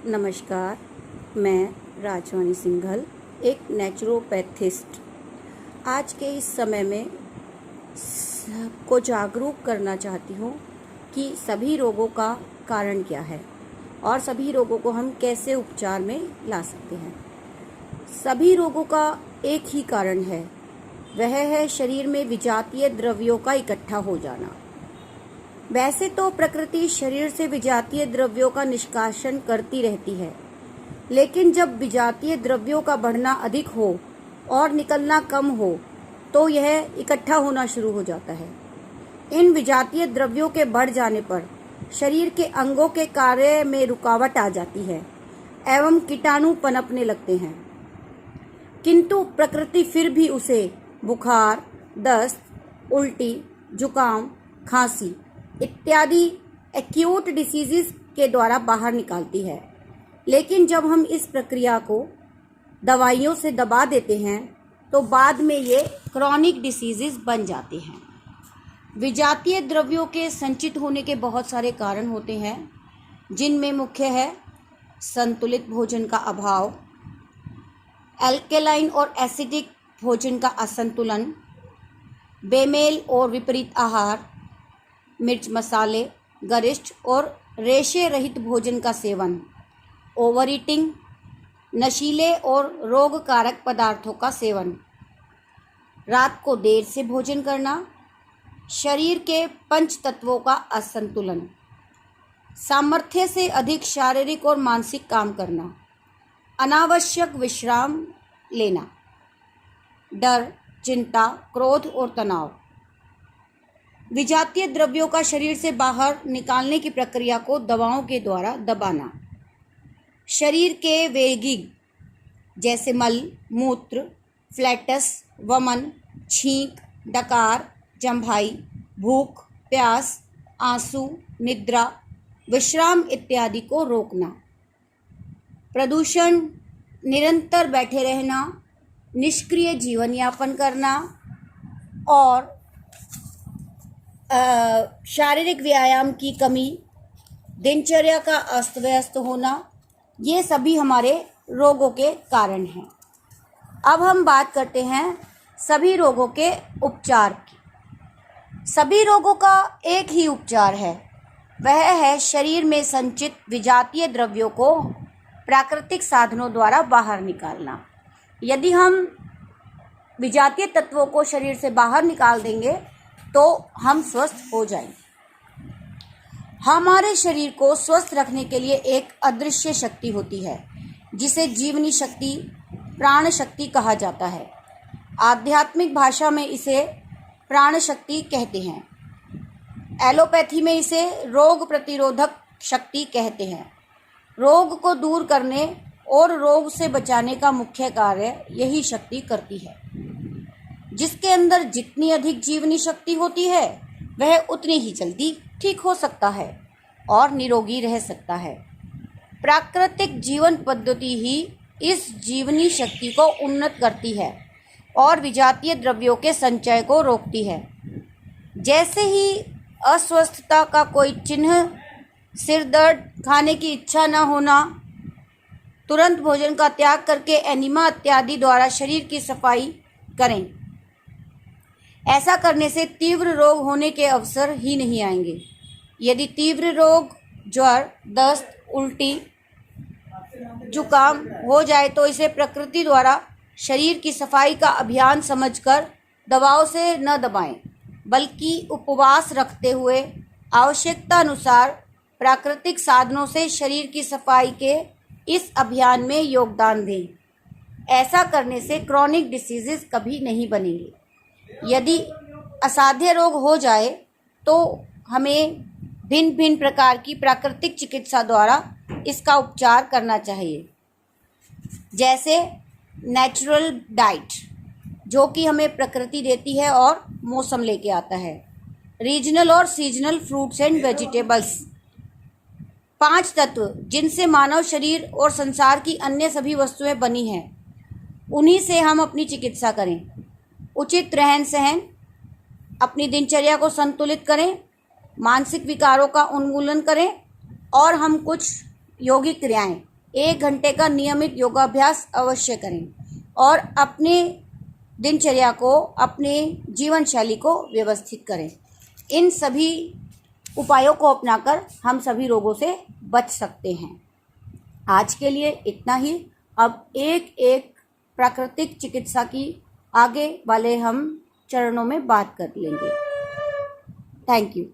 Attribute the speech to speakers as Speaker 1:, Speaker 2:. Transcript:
Speaker 1: नमस्कार, मैं राजवानी सिंघल, एक नेचुरोपैथिस्ट। आज के इस समय में सबको जागरूक करना चाहती हूँ कि सभी रोगों का कारण क्या है और सभी रोगों को हम कैसे उपचार में ला सकते हैं। सभी रोगों का एक ही कारण है, वह है शरीर में विजातीय द्रव्यों का इकट्ठा हो जाना। वैसे तो प्रकृति शरीर से विजातीय द्रव्यों का निष्कासन करती रहती है, लेकिन जब विजातीय द्रव्यों का बढ़ना अधिक हो और निकलना कम हो तो यह इकट्ठा होना शुरू हो जाता है। इन विजातीय द्रव्यों के बढ़ जाने पर शरीर के अंगों के कार्य में रुकावट आ जाती है एवं कीटाणु पनपने लगते हैं, किंतु प्रकृति फिर भी उसे बुखार, दस्त, उल्टी, जुकाम, खांसी इत्यादि एक्यूट डिसीजेस के द्वारा बाहर निकालती है। लेकिन जब हम इस प्रक्रिया को दवाइयों से दबा देते हैं तो बाद में ये क्रॉनिक डिसीजेस बन जाते हैं। विजातीय द्रव्यों के संचित होने के बहुत सारे कारण होते हैं, जिनमें मुख्य है संतुलित भोजन का अभाव, एल्केलाइन और एसिडिक भोजन का असंतुलन, बेमेल और विपरीत आहार, मिर्च मसाले, गरिष्ठ और रेशे रहित भोजन का सेवन, ओवर ईटिंग, नशीले और रोगकारक पदार्थों का सेवन, रात को देर से भोजन करना, शरीर के पंच तत्वों का असंतुलन, सामर्थ्य से अधिक शारीरिक और मानसिक काम करना, अनावश्यक विश्राम लेना, डर, चिंता, क्रोध और तनाव। विजातीय द्रव्यों का शरीर से बाहर निकालने की प्रक्रिया को दवाओं के द्वारा दबाना, शरीर के वेगिंग जैसे मल, मूत्र, फ्लैटस, वमन, छींक, डकार, जम्भाई, भूख, प्यास, आंसू, निद्रा, विश्राम इत्यादि को रोकना, प्रदूषण, निरंतर बैठे रहना, निष्क्रिय जीवन यापन करना और शारीरिक व्यायाम की कमी, दिनचर्या का अस्त व्यस्त होना, ये सभी हमारे रोगों के कारण हैं। अब हम बात करते हैं सभी रोगों के उपचार की। सभी रोगों का एक ही उपचार है, वह है शरीर में संचित विजातीय द्रव्यों को प्राकृतिक साधनों द्वारा बाहर निकालना। यदि हम विजातीय तत्वों को शरीर से बाहर निकाल देंगे तो हम स्वस्थ हो जाएंगे। हमारे शरीर को स्वस्थ रखने के लिए एक अदृश्य शक्ति होती है, जिसे जीवनी शक्ति, प्राण शक्ति कहा जाता है। आध्यात्मिक भाषा में इसे प्राण शक्ति कहते हैं। एलोपैथी में इसे रोग प्रतिरोधक शक्ति कहते हैं। रोग को दूर करने और रोग से बचाने का मुख्य कार्य यही शक्ति करती है। जिसके अंदर जितनी अधिक जीवनी शक्ति होती है, वह उतनी ही जल्दी ठीक हो सकता है और निरोगी रह सकता है। प्राकृतिक जीवन पद्धति ही इस जीवनी शक्ति को उन्नत करती है और विजातीय द्रव्यों के संचय को रोकती है। जैसे ही अस्वस्थता का कोई चिन्ह, सिर दर्द, खाने की इच्छा न होना, तुरंत भोजन का त्याग करके एनिमा इत्यादि द्वारा शरीर की सफाई करें। ऐसा करने से तीव्र रोग होने के अवसर ही नहीं आएंगे। यदि तीव्र रोग, ज्वर, दस्त, उल्टी, जुकाम हो जाए तो इसे प्रकृति द्वारा शरीर की सफाई का अभियान समझकर दवाओं से न दबाएं, बल्कि उपवास रखते हुए आवश्यकता अनुसार प्राकृतिक साधनों से शरीर की सफाई के इस अभियान में योगदान दें। ऐसा करने से क्रॉनिक डिसीजेस कभी नहीं बनेंगे। यदि असाध्य रोग हो जाए तो हमें भिन्न भिन्न प्रकार की प्राकृतिक चिकित्सा द्वारा इसका उपचार करना चाहिए। जैसे नेचुरल डाइट, जो कि हमें प्रकृति देती है और मौसम लेके आता है। रीजनल और सीजनल फ्रूट्स एंड वेजिटेबल्स, 5 तत्व जिनसे मानव शरीर और संसार की अन्य सभी वस्तुएं बनी हैं, उन्हीं से हम अपनी चिकित्सा करें। उचित रहन सहन, अपनी दिनचर्या को संतुलित करें, मानसिक विकारों का उन्मूलन करें और हम कुछ योगिक क्रियाएं 1 घंटे का नियमित योगाभ्यास अवश्य करें और अपने दिनचर्या को, अपने जीवन शैली को व्यवस्थित करें। इन सभी उपायों को अपनाकर हम सभी रोगों से बच सकते हैं। आज के लिए इतना ही। अब एक एक प्राकृतिक चिकित्सा की आगे वाले हम चरणों में बात कर लेंगे। Thank you.